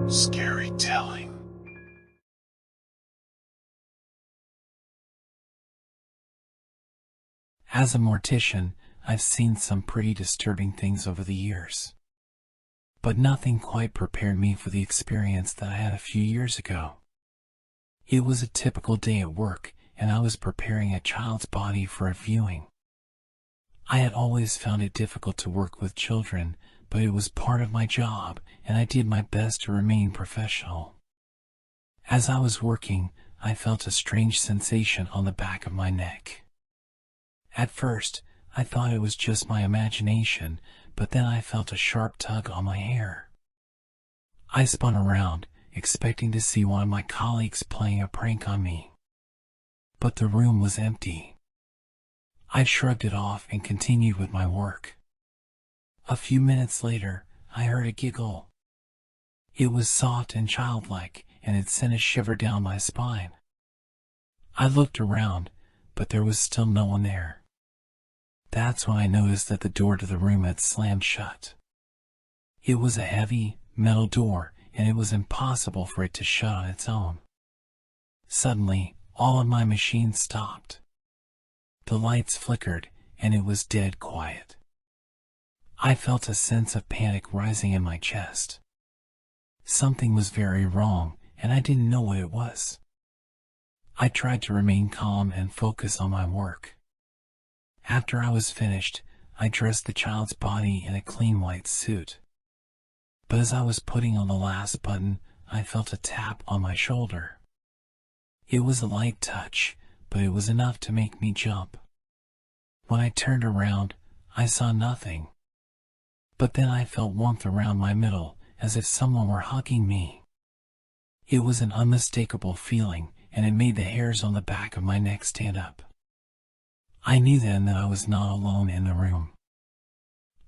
Scary telling. As a mortician, I've seen some pretty disturbing things over the years. But nothing quite prepared me for the experience that I had a few years ago. It was a typical day at work, and I was preparing a child's body for a viewing. I had always found it difficult to work with children, but it was part of my job, and I did my best to remain professional. As I was working, I felt a strange sensation on the back of my neck. At first, I thought it was just my imagination, but then I felt a sharp tug on my hair. I spun around, expecting to see one of my colleagues playing a prank on me. But the room was empty. I shrugged it off and continued with my work. A few minutes later, I heard a giggle. It was soft and childlike, and it sent a shiver down my spine. I looked around, but there was still no one there. That's when I noticed that the door to the room had slammed shut. It was a heavy, metal door, and it was impossible for it to shut on its own. Suddenly, all of my machines stopped. The lights flickered, and it was dead quiet. I felt a sense of panic rising in my chest. Something was very wrong, and I didn't know what it was. I tried to remain calm and focus on my work. After I was finished, I dressed the child's body in a clean white suit. But as I was putting on the last button, I felt a tap on my shoulder. It was a light touch, but it was enough to make me jump. When I turned around, I saw nothing. But then I felt warmth around my middle, as if someone were hugging me. It was an unmistakable feeling, and it made the hairs on the back of my neck stand up. I knew then that I was not alone in the room.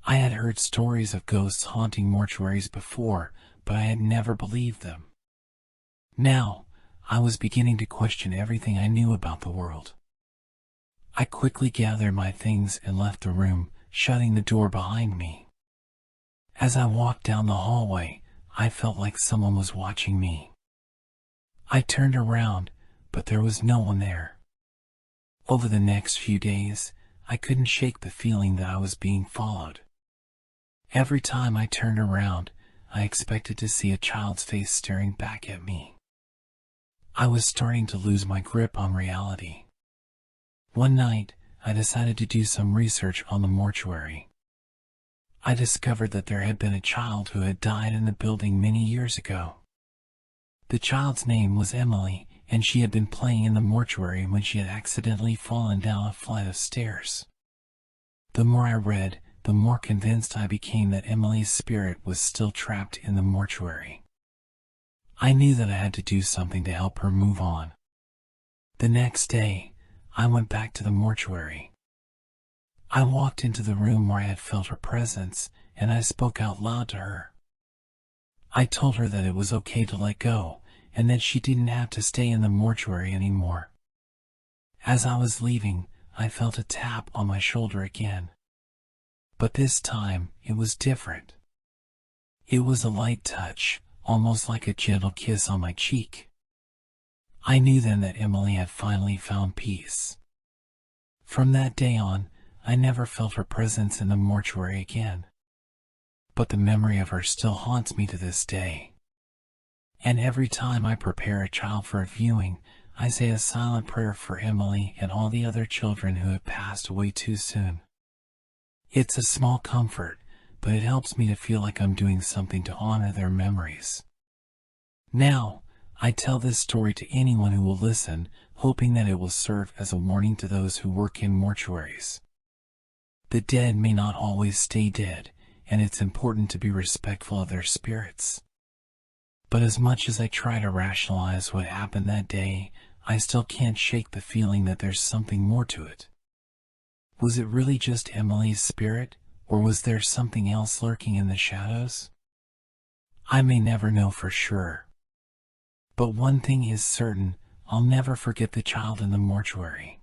I had heard stories of ghosts haunting mortuaries before, but I had never believed them. Now, I was beginning to question everything I knew about the world. I quickly gathered my things and left the room, shutting the door behind me. As I walked down the hallway, I felt like someone was watching me. I turned around, but there was no one there. Over the next few days, I couldn't shake the feeling that I was being followed. Every time I turned around, I expected to see a child's face staring back at me. I was starting to lose my grip on reality. One night, I decided to do some research on the mortuary. I discovered that there had been a child who had died in the building many years ago. The child's name was Emily, and she had been playing in the mortuary when she had accidentally fallen down a flight of stairs. The more I read, the more convinced I became that Emily's spirit was still trapped in the mortuary. I knew that I had to do something to help her move on. The next day, I went back to the mortuary. I walked into the room where I had felt her presence, and I spoke out loud to her. I told her that it was okay to let go, and that she didn't have to stay in the mortuary anymore. As I was leaving, I felt a tap on my shoulder again. But this time, it was different. It was a light touch, almost like a gentle kiss on my cheek. I knew then that Emily had finally found peace. From that day on, I never felt her presence in the mortuary again. But the memory of her still haunts me to this day. And every time I prepare a child for a viewing, I say a silent prayer for Emily and all the other children who have passed away too soon. It's a small comfort, but it helps me to feel like I'm doing something to honor their memories. Now, I tell this story to anyone who will listen, hoping that it will serve as a warning to those who work in mortuaries. The dead may not always stay dead, and it's important to be respectful of their spirits. But as much as I try to rationalize what happened that day, I still can't shake the feeling that there's something more to it. Was it really just Emily's spirit, or was there something else lurking in the shadows? I may never know for sure. But one thing is certain, I'll never forget the child in the mortuary.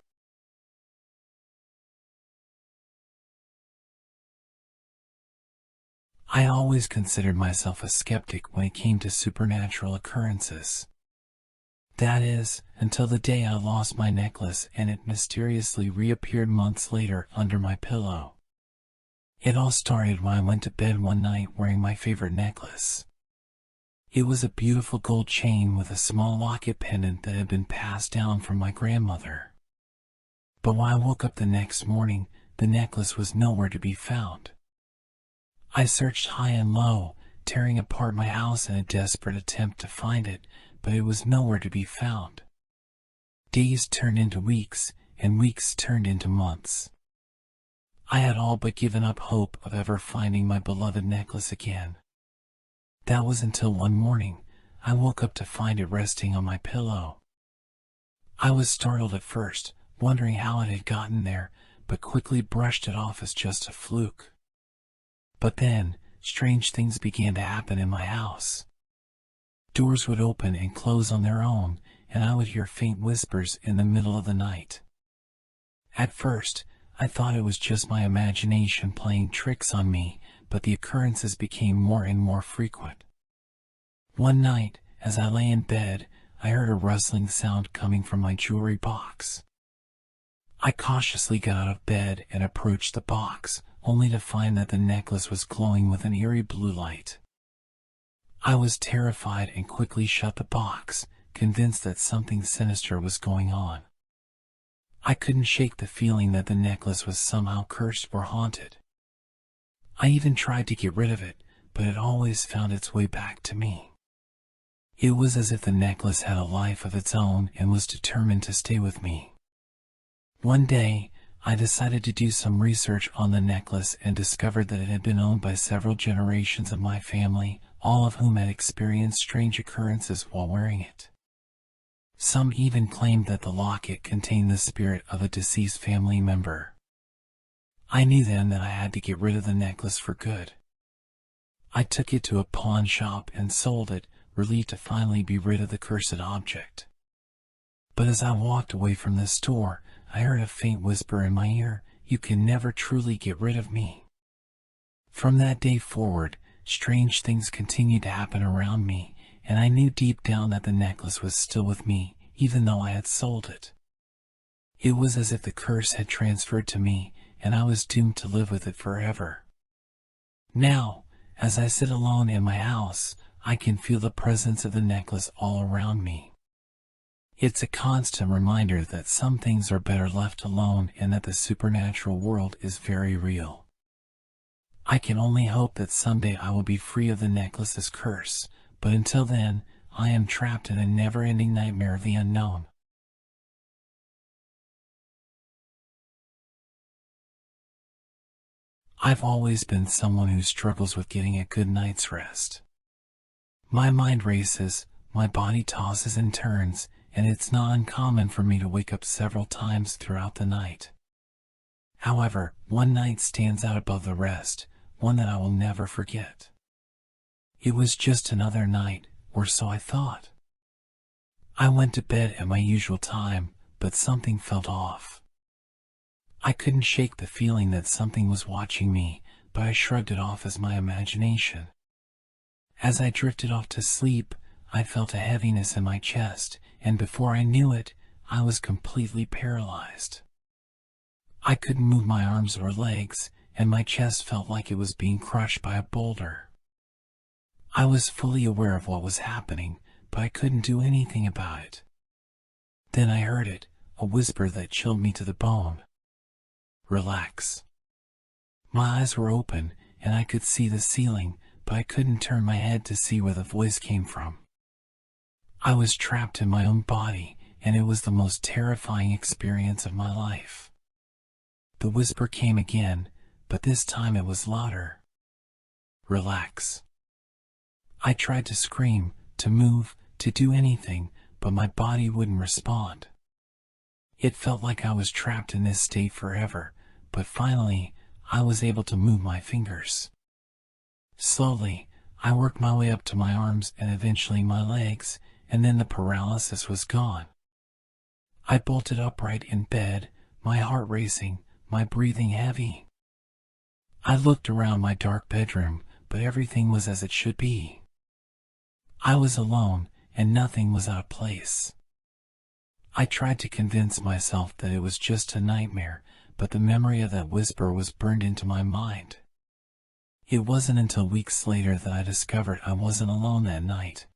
I always considered myself a skeptic when it came to supernatural occurrences. That is, until the day I lost my necklace and it mysteriously reappeared months later under my pillow. It all started when I went to bed one night wearing my favorite necklace. It was a beautiful gold chain with a small locket pendant that had been passed down from my grandmother. But when I woke up the next morning, the necklace was nowhere to be found. I searched high and low, tearing apart my house in a desperate attempt to find it, but it was nowhere to be found. Days turned into weeks, and weeks turned into months. I had all but given up hope of ever finding my beloved necklace again. That was until one morning, I woke up to find it resting on my pillow. I was startled at first, wondering how it had gotten there, but quickly brushed it off as just a fluke. But then, strange things began to happen in my house. Doors would open and close on their own, and I would hear faint whispers in the middle of the night. At first, I thought it was just my imagination playing tricks on me, but the occurrences became more and more frequent. One night, as I lay in bed, I heard a rustling sound coming from my jewelry box. I cautiously got out of bed and approached the box, only to find that the necklace was glowing with an eerie blue light. I was terrified and quickly shut the box, convinced that something sinister was going on. I couldn't shake the feeling that the necklace was somehow cursed or haunted. I even tried to get rid of it, but it always found its way back to me. It was as if the necklace had a life of its own and was determined to stay with me. One day, I decided to do some research on the necklace and discovered that it had been owned by several generations of my family, all of whom had experienced strange occurrences while wearing it. Some even claimed that the locket contained the spirit of a deceased family member. I knew then that I had to get rid of the necklace for good. I took it to a pawn shop and sold it, relieved to finally be rid of the cursed object. But as I walked away from the store, I heard a faint whisper in my ear, "You can never truly get rid of me." From that day forward, strange things continued to happen around me, and I knew deep down that the necklace was still with me, even though I had sold it. It was as if the curse had transferred to me, and I was doomed to live with it forever. Now, as I sit alone in my house, I can feel the presence of the necklace all around me. It's a constant reminder that some things are better left alone and that the supernatural world is very real. I can only hope that someday I will be free of the necklace's curse, but until then, I am trapped in a never-ending nightmare of the unknown. I've always been someone who struggles with getting a good night's rest. My mind races, my body tosses and turns, and it's not uncommon for me to wake up several times throughout the night. However, one night stands out above the rest, one that I will never forget. It was just another night, or so I thought. I went to bed at my usual time, but something felt off. I couldn't shake the feeling that something was watching me, but I shrugged it off as my imagination. As I drifted off to sleep, I felt a heaviness in my chest, and before I knew it, I was completely paralyzed. I couldn't move my arms or legs, and my chest felt like it was being crushed by a boulder. I was fully aware of what was happening, but I couldn't do anything about it. Then I heard it, a whisper that chilled me to the bone. "Relax." My eyes were open, and I could see the ceiling, but I couldn't turn my head to see where the voice came from. I was trapped in my own body, and it was the most terrifying experience of my life. The whisper came again, but this time it was louder. "Relax." I tried to scream, to move, to do anything, but my body wouldn't respond. It felt like I was trapped in this state forever, but finally, I was able to move my fingers. Slowly, I worked my way up to my arms and eventually my legs, and then the paralysis was gone. I bolted upright in bed, my heart racing, my breathing heavy. I looked around my dark bedroom, but everything was as it should be. I was alone, and nothing was out of place. I tried to convince myself that it was just a nightmare, but the memory of that whisper was burned into my mind. It wasn't until weeks later that I discovered I wasn't alone that night.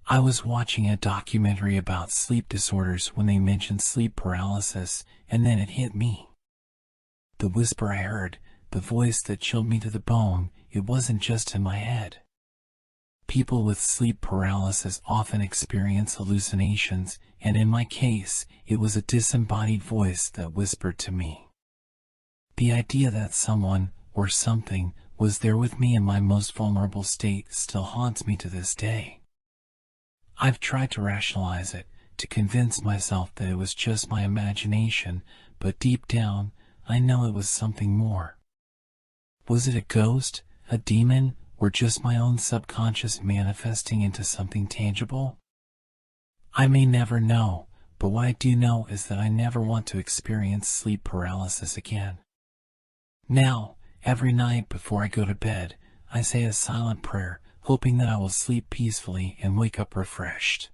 I was watching a documentary about sleep disorders when they mentioned sleep paralysis, and then it hit me. The whisper I heard, the voice that chilled me to the bone, it wasn't just in my head. People with sleep paralysis often experience hallucinations, and in my case, it was a disembodied voice that whispered to me. The idea that someone, or something, was there with me in my most vulnerable state still haunts me to this day. I've tried to rationalize it, to convince myself that it was just my imagination, but deep down, I know it was something more. Was it a ghost, a demon, or just my own subconscious manifesting into something tangible? I may never know, but what I do know is that I never want to experience sleep paralysis again. Now, every night before I go to bed, I say a silent prayer, hoping that I will sleep peacefully and wake up refreshed.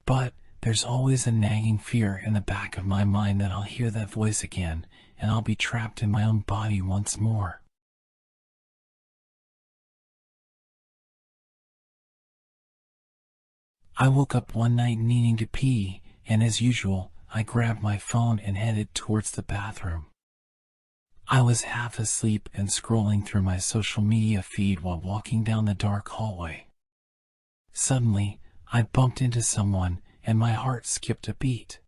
But there's always a nagging fear in the back of my mind that I'll hear that voice again, and I'll be trapped in my own body once more. I woke up one night needing to pee, and as usual, I grabbed my phone and headed towards the bathroom. I was half asleep and scrolling through my social media feed while walking down the dark hallway. Suddenly, I bumped into someone, and my heart skipped a beat.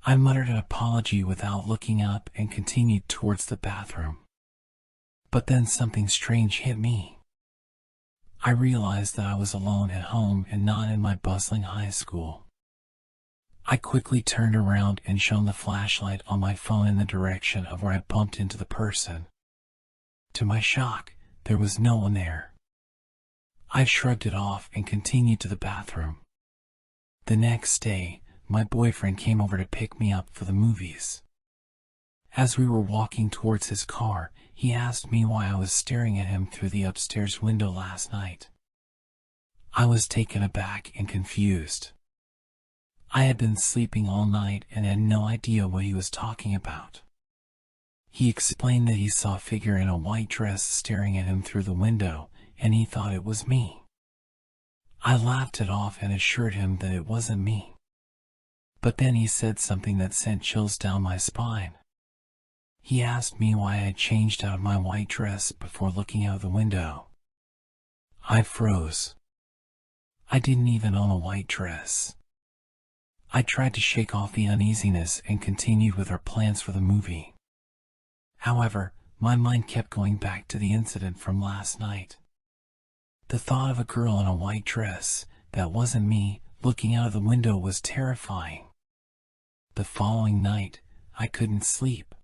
I muttered an apology without looking up and continued towards the bathroom. But then something strange hit me. I realized that I was alone at home and not in my bustling high school. I quickly turned around and shone the flashlight on my phone in the direction of where I bumped into the person. To my shock, there was no one there. I shrugged it off and continued to the bathroom. The next day, my boyfriend came over to pick me up for the movies. As we were walking towards his car, he asked me why I was staring at him through the upstairs window last night. I was taken aback and confused. I had been sleeping all night and had no idea what he was talking about. He explained that he saw a figure in a white dress staring at him through the window, and he thought it was me. I laughed it off and assured him that it wasn't me. But then he said something that sent chills down my spine. He asked me why I had changed out of my white dress before looking out the window. I froze. I didn't even own a white dress. I tried to shake off the uneasiness and continued with our plans for the movie. However, my mind kept going back to the incident from last night. The thought of a girl in a white dress, that wasn't me, looking out of the window was terrifying. The following night, I couldn't sleep.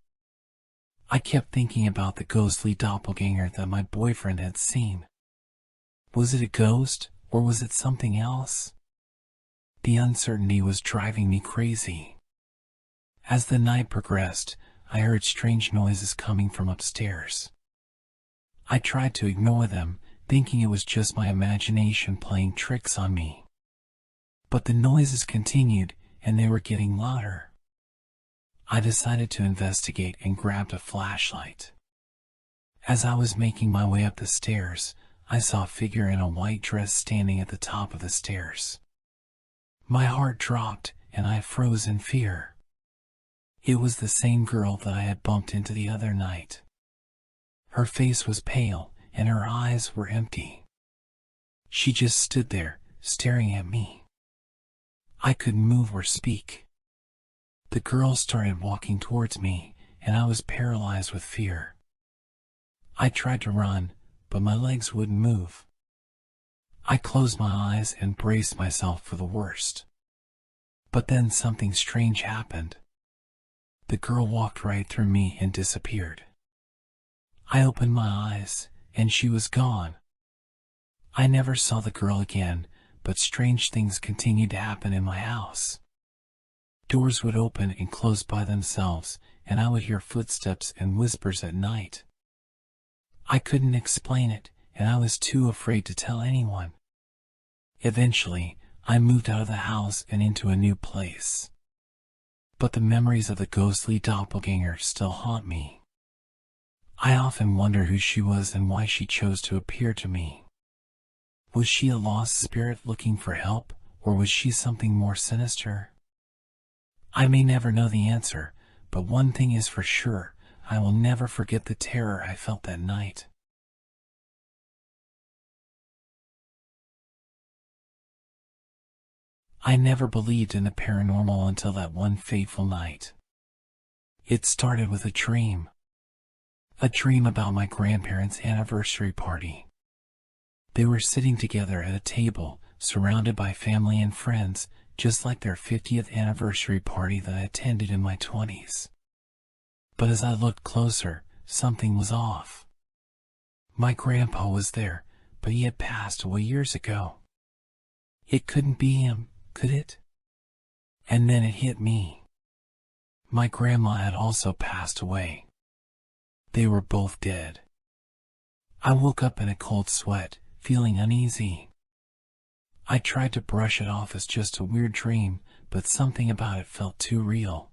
I kept thinking about the ghostly doppelganger that my boyfriend had seen. Was it a ghost, or was it something else? The uncertainty was driving me crazy. As the night progressed, I heard strange noises coming from upstairs. I tried to ignore them, thinking it was just my imagination playing tricks on me. But the noises continued, and they were getting louder. I decided to investigate and grabbed a flashlight. As I was making my way up the stairs, I saw a figure in a white dress standing at the top of the stairs. My heart dropped, and I froze in fear. It was the same girl that I had bumped into the other night. Her face was pale, and her eyes were empty. She just stood there, staring at me. I couldn't move or speak. The girl started walking towards me, and I was paralyzed with fear. I tried to run, but my legs wouldn't move. I closed my eyes and braced myself for the worst. But then something strange happened. The girl walked right through me and disappeared. I opened my eyes, and she was gone. I never saw the girl again, but strange things continued to happen in my house. Doors would open and close by themselves, and I would hear footsteps and whispers at night. I couldn't explain it, and I was too afraid to tell anyone. Eventually, I moved out of the house and into a new place. But the memories of the ghostly doppelganger still haunt me. I often wonder who she was and why she chose to appear to me. Was she a lost spirit looking for help, or was she something more sinister? I may never know the answer, but one thing is for sure, I will never forget the terror I felt that night. I never believed in the paranormal until that one fateful night. It started with a dream. A dream about my grandparents' anniversary party. They were sitting together at a table, surrounded by family and friends, just like their 50th anniversary party that I attended in my 20s. But as I looked closer, something was off. My grandpa was there, but he had passed away years ago. It couldn't be him, could it? And then it hit me. My grandma had also passed away. They were both dead. I woke up in a cold sweat, feeling uneasy. I tried to brush it off as just a weird dream, but something about it felt too real.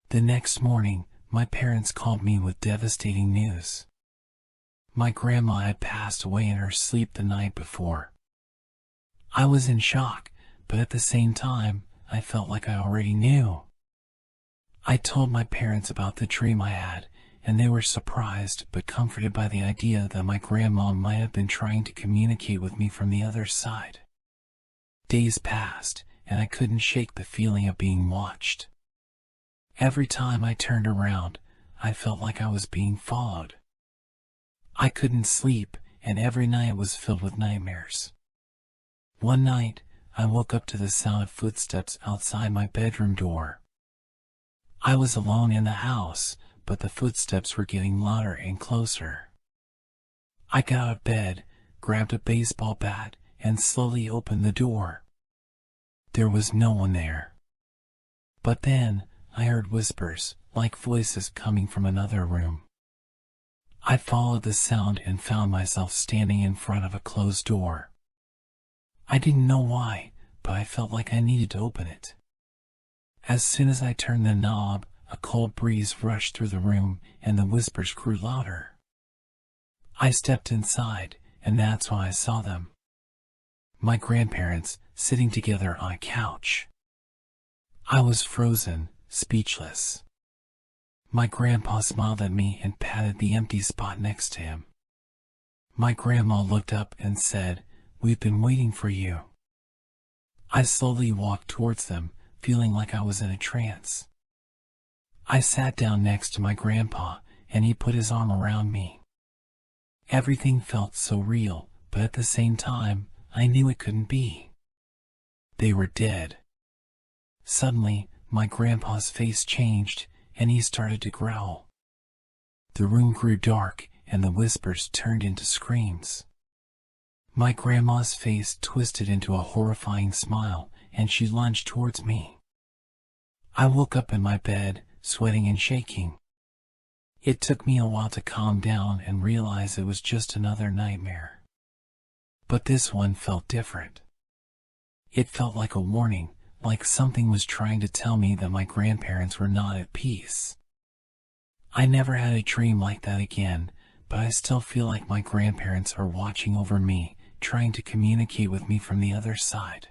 The next morning, my parents called me with devastating news. My grandma had passed away in her sleep the night before. I was in shock, but at the same time, I felt like I already knew. I told my parents about the dream I had, and they were surprised but comforted by the idea that my grandma might have been trying to communicate with me from the other side. Days passed, and I couldn't shake the feeling of being watched. Every time I turned around, I felt like I was being followed. I couldn't sleep, and every night was filled with nightmares. One night, I woke up to the sound of footsteps outside my bedroom door. I was alone in the house, but the footsteps were getting louder and closer. I got out of bed, grabbed a baseball bat, and slowly opened the door. There was no one there. But then, I heard whispers, like voices coming from another room. I followed the sound and found myself standing in front of a closed door. I didn't know why, but I felt like I needed to open it. As soon as I turned the knob, a cold breeze rushed through the room, and the whispers grew louder. I stepped inside, and that's when I saw them. My grandparents, sitting together on a couch. I was frozen, speechless. My grandpa smiled at me and patted the empty spot next to him. My grandma looked up and said, "We've been waiting for you." I slowly walked towards them, feeling like I was in a trance. I sat down next to my grandpa, and he put his arm around me. Everything felt so real, but at the same time, I knew it couldn't be. They were dead. Suddenly, my grandpa's face changed, and he started to growl. The room grew dark, and the whispers turned into screams. My grandma's face twisted into a horrifying smile, and she lunged towards me. I woke up in my bed, sweating and shaking. It took me a while to calm down and realize it was just another nightmare. But this one felt different. It felt like a warning, like something was trying to tell me that my grandparents were not at peace. I never had a dream like that again, but I still feel like my grandparents are watching over me, trying to communicate with me from the other side.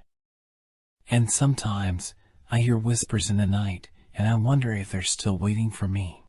And sometimes, I hear whispers in the night, and I wonder if they're still waiting for me.